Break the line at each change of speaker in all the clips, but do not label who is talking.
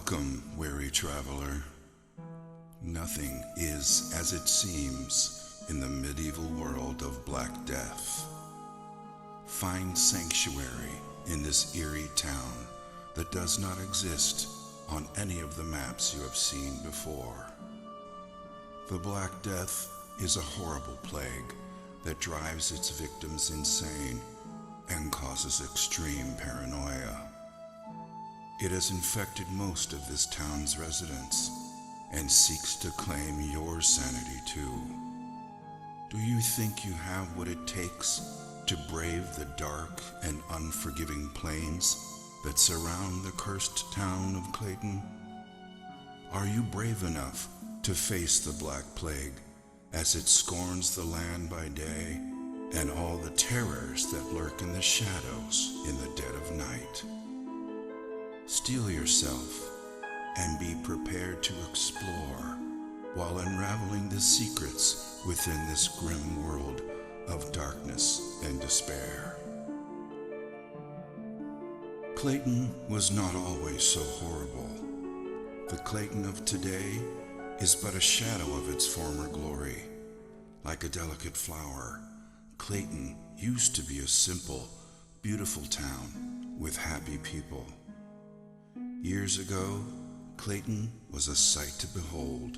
Welcome, weary traveler. Nothing is as it seems in the medieval world of Black Death. Find sanctuary in this eerie town that does not exist on any of the maps you have seen before. The Black Death is a horrible plague that drives its victims insane and causes extreme paranoia. It has infected most of this town's residents and seeks to claim your sanity too. Do you think you have what it takes to brave the dark and unforgiving plains that surround the cursed town of Clayton? Are you brave enough to face the Black Plague as it scorns the land by day and all the terrors that lurk in the shadows in the dead of night? Steel yourself and be prepared to explore while unraveling the secrets within this grim world of darkness and despair. Clayton was not always so horrible. The Clayton of today is but a shadow of its former glory. Like a delicate flower, Clayton used to be a simple, beautiful town with happy people. Years ago, Clayton was a sight to behold,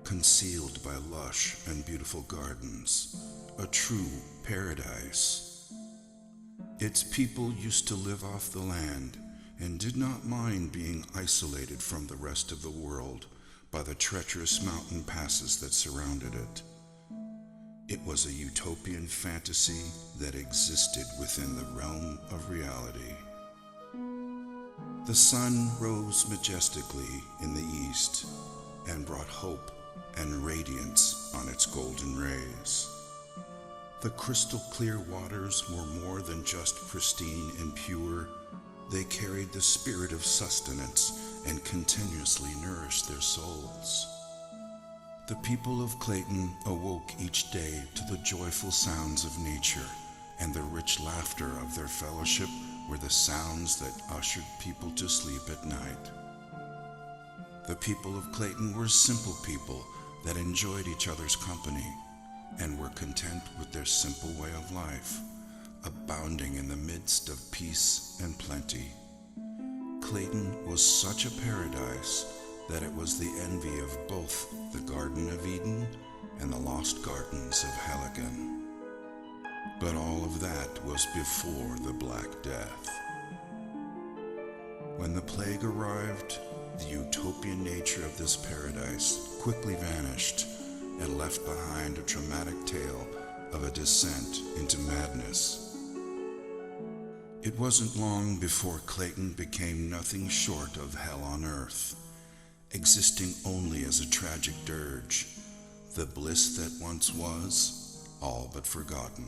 concealed by lush and beautiful gardens, a true paradise. Its people used to live off the land and did not mind being isolated from the rest of the world by the treacherous mountain passes that surrounded it. It was a utopian fantasy that existed within the realm of reality. The sun rose majestically in the east and brought hope and radiance on its golden rays. The crystal clear waters were more than just pristine and pure. They carried the spirit of sustenance and continuously nourished their souls. The people of Clayton awoke each day to the joyful sounds of nature, and the rich laughter of their fellowship were the sounds that ushered people to sleep at night. The people of Clayton were simple people that enjoyed each other's company and were content with their simple way of life, abounding in the midst of peace and plenty. Clayton was such a paradise that it was the envy of both the Garden of Eden and the lost gardens of Helgen. But all of that was before the Black Death. When the plague arrived, the utopian nature of this paradise quickly vanished and left behind a dramatic tale of a descent into madness. It wasn't long before Clayton became nothing short of hell on earth, existing only as a tragic dirge, the bliss that once was, all but forgotten.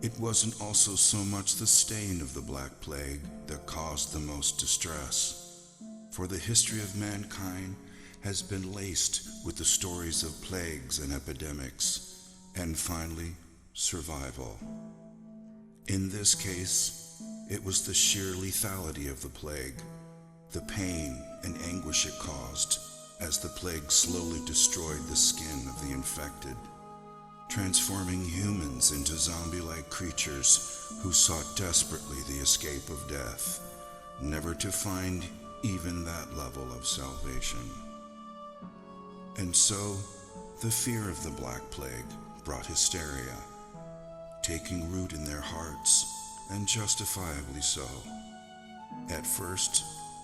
It wasn't also so much the stain of the Black Plague that caused the most distress, for the history of mankind has been laced with the stories of plagues and epidemics, and finally, survival. In this case, it was the sheer lethality of the plague, the pain and anguish it caused as the plague slowly destroyed the skin of the infected, transforming humans into zombie-like creatures who sought desperately the escape of death, never to find even that level of salvation. And so, the fear of the Black Plague brought hysteria, taking root in their hearts, and justifiably so. At first,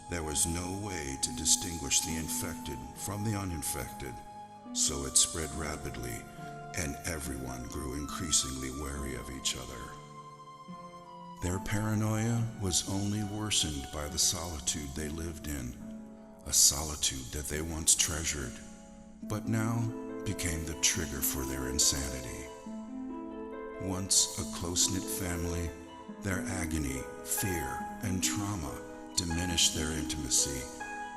there was no way to distinguish the infected from the uninfected, so it spread rapidly, and everyone grew increasingly wary of each other. Their paranoia was only worsened by the solitude they lived in, a solitude that they once treasured, but now became the trigger for their insanity. Once a close-knit family, their agony, fear, and trauma diminished their intimacy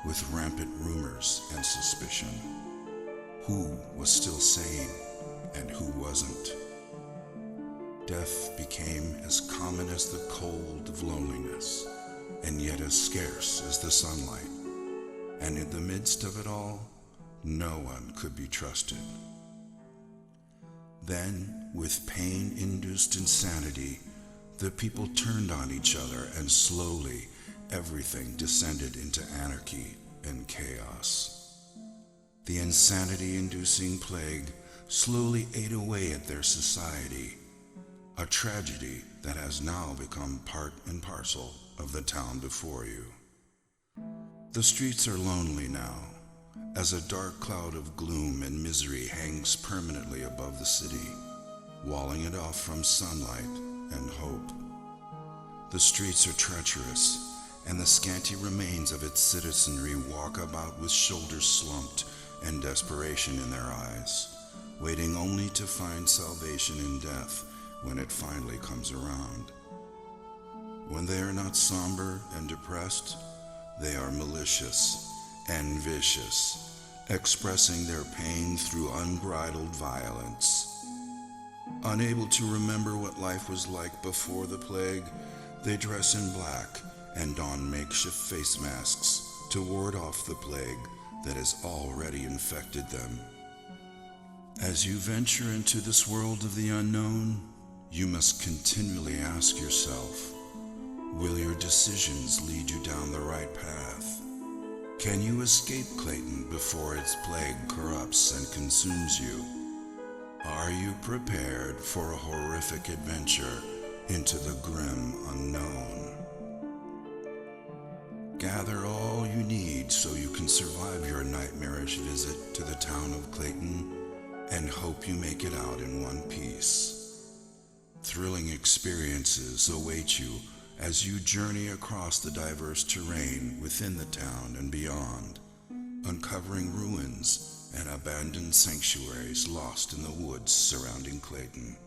with rampant rumors and suspicion. Who was still sane and who wasn't? Death became as common as the cold of loneliness, and yet as scarce as the sunlight. and in the midst of it all, no one could be trusted. Then, with pain-induced insanity, the people turned on each other, and slowly everything descended into anarchy and chaos. The insanity-inducing plague slowly ate away at their society, a tragedy that has now become part and parcel of the town before you. The streets are lonely now, as a dark cloud of gloom and misery hangs permanently above the city, walling it off from sunlight and hope. The streets are treacherous, and the scanty remains of its citizenry walk about with shoulders slumped and desperation in their eyes, waiting only to find salvation in death when it finally comes around. When they are not somber and depressed, they are malicious and vicious, expressing their pain through unbridled violence. Unable to remember what life was like before the plague, they dress in black and don makeshift face masks to ward off the plague that has already infected them. As you venture into this world of the unknown, you must continually ask yourself, will your decisions lead you down the right path? Can you escape Clayton before its plague corrupts and consumes you? Are you prepared for a horrific adventure into the grim unknown? Gather all you need so you can survive your nightmarish visit to the town of Clayton and hope you make it out in one piece. Thrilling experiences await you as you journey across the diverse terrain within the town and beyond, uncovering ruins and abandoned sanctuaries lost in the woods surrounding Clayton.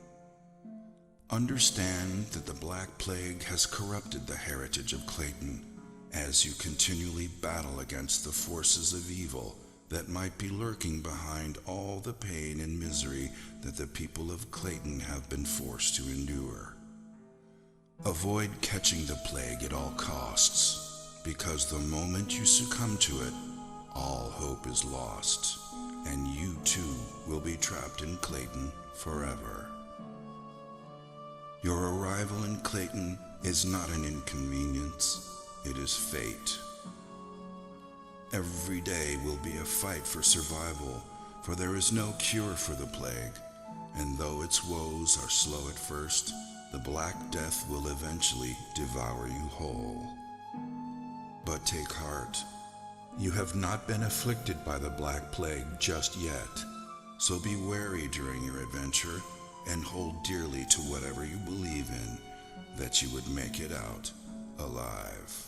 Understand that the Black Plague has corrupted the heritage of Clayton as you continually battle against the forces of evil that might be lurking behind all the pain and misery that the people of Clayton have been forced to endure. Avoid catching the plague at all costs, because the moment you succumb to it, all hope is lost, and you too will be trapped in Clayton forever. Your arrival in Clayton is not an inconvenience, it is fate. Every day will be a fight for survival, for there is no cure for the plague, and though its woes are slow at first, the Black Death will eventually devour you whole. But take heart. You have not been afflicted by the Black Plague just yet, so be wary during your adventure and hold dearly to whatever you believe in, that you would make it out alive.